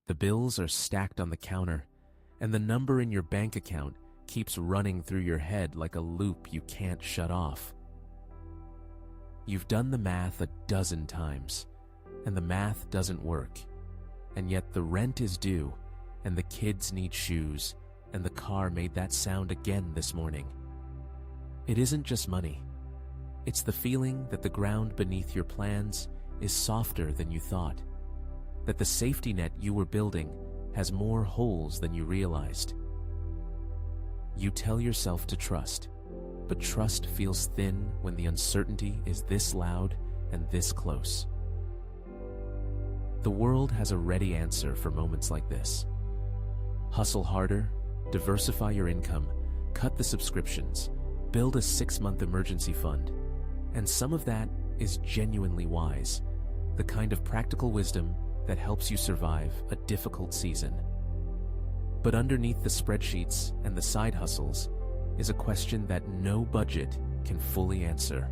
The bills are stacked on the counter, and the number in your bank account keeps running through your head like a loop you can't shut off. You've done the math a dozen times, and the math doesn't work, and yet the rent is due, and the kids need shoes, and the car made that sound again this morning. It isn't just money. It's the feeling that the ground beneath your plans is softer than you thought, that the safety net you were building has more holes than you realized. You tell yourself to trust, but trust feels thin when the uncertainty is this loud and this close. The world has a ready answer for moments like this. Hustle harder, diversify your income, cut the subscriptions, build a 6-month emergency fund. And some of that is genuinely wise, the kind of practical wisdom that helps you survive a difficult season. But underneath the spreadsheets and the side hustles is a question that no budget can fully answer.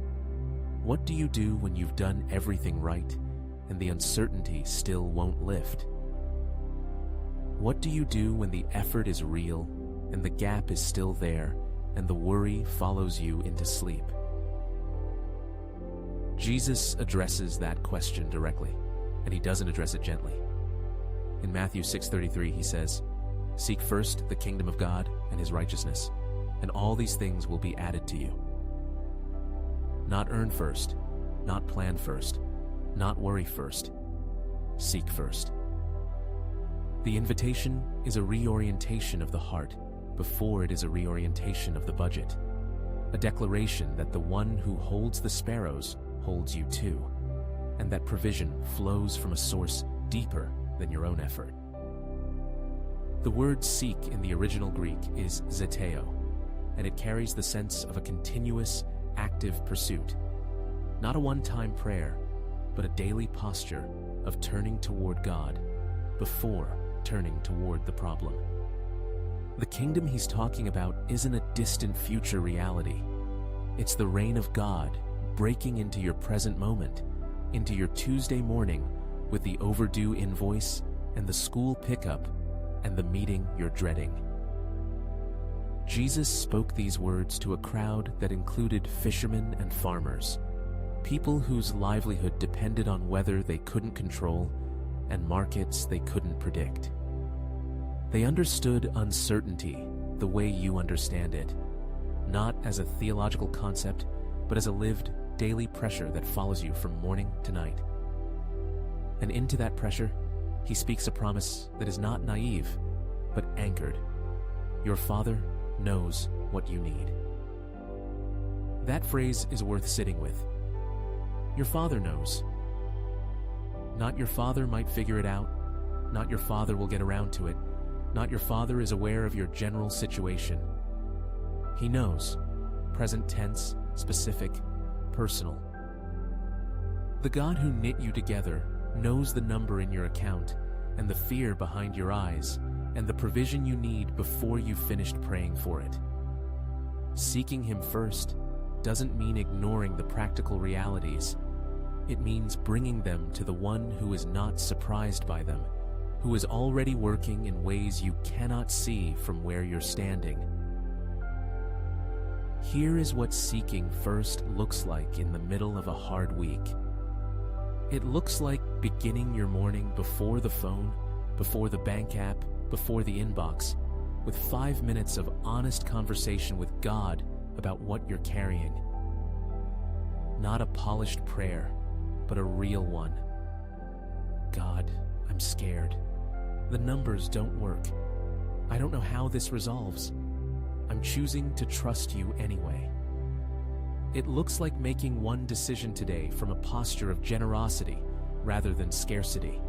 What do you do when you've done everything right and the uncertainty still won't lift? What do you do when the effort is real and the gap is still there and the worry follows you into sleep? Jesus addresses that question directly, and he doesn't address it gently. In Matthew 6:33, he says, "Seek first the kingdom of God and his righteousness, and all these things will be added to you." Not earn first, not plan first, not worry first. Seek first. The invitation is a reorientation of the heart before it is a reorientation of the budget. A declaration that the one who holds the sparrows holds you too, and that provision flows from a source deeper than your own effort. The word seek in the original Greek is zeteo, and it carries the sense of a continuous, active pursuit. Not a one-time prayer, but a daily posture of turning toward God before turning toward the problem. The kingdom he's talking about isn't a distant future reality. It's the reign of God breaking into your present moment, into your Tuesday morning with the overdue invoice and the school pickup and the meeting you're dreading. Jesus spoke these words to a crowd that included fishermen and farmers, people whose livelihood depended on weather they couldn't control and markets they couldn't predict. They understood uncertainty the way you understand it, not as a theological concept, but as a lived daily pressure that follows you from morning to night. And into that pressure, he speaks a promise that is not naive, but anchored. Your Father knows what you need. That phrase is worth sitting with. Your Father knows. Not your Father might figure it out. Not your Father will get around to it. Not your Father is aware of your general situation. He knows. Present tense, specific, personal. The God who knit you together knows the number in your account and the fear behind your eyes and the provision you need before you've finished praying for it. Seeking him first doesn't mean ignoring the practical realities. It means bringing them to the one who is not surprised by them, who is already working in ways you cannot see from where you're standing. Here is what seeking first looks like in the middle of a hard week. It looks like beginning your morning before the phone, before the bank app, before the inbox, with 5 minutes of honest conversation with God about what you're carrying. Not a polished prayer, but a real one. God, I'm scared. The numbers don't work. I don't know how this resolves. I'm choosing to trust you anyway. It looks like making one decision today from a posture of generosity rather than scarcity.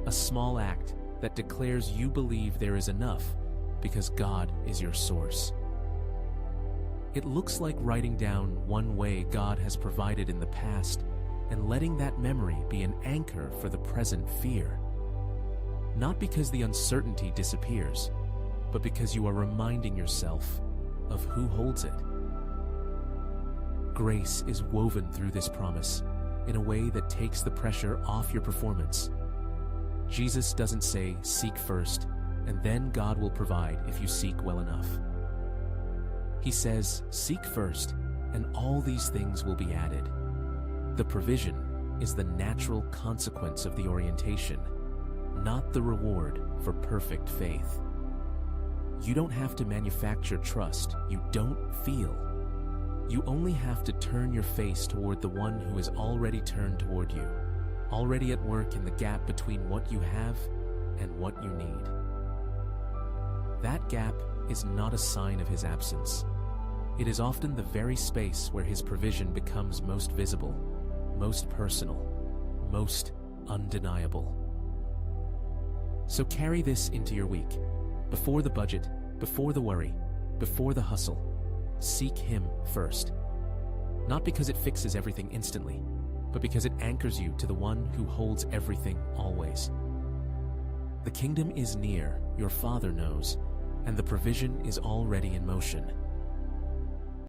A small act that declares you believe there is enough because God is your source. It looks like writing down one way God has provided in the past and letting that memory be an anchor for the present fear. Not because the uncertainty disappears, but because you are reminding yourself of who holds it. Grace is woven through this promise in a way that takes the pressure off your performance. Jesus doesn't say, seek first, and then God will provide if you seek well enough. He says, seek first, and all these things will be added. The provision is the natural consequence of the orientation, not the reward for perfect faith. You don't have to manufacture trust you don't feel. You only have to turn your face toward the one who is already turned toward you, already at work in the gap between what you have and what you need. That gap is not a sign of his absence. It is often the very space where his provision becomes most visible, most personal, most undeniable. So carry this into your week. Before the budget, before the worry, before the hustle, seek him first. Not because it fixes everything instantly, but because it anchors you to the one who holds everything always. The kingdom is near, your Father knows, and the provision is already in motion.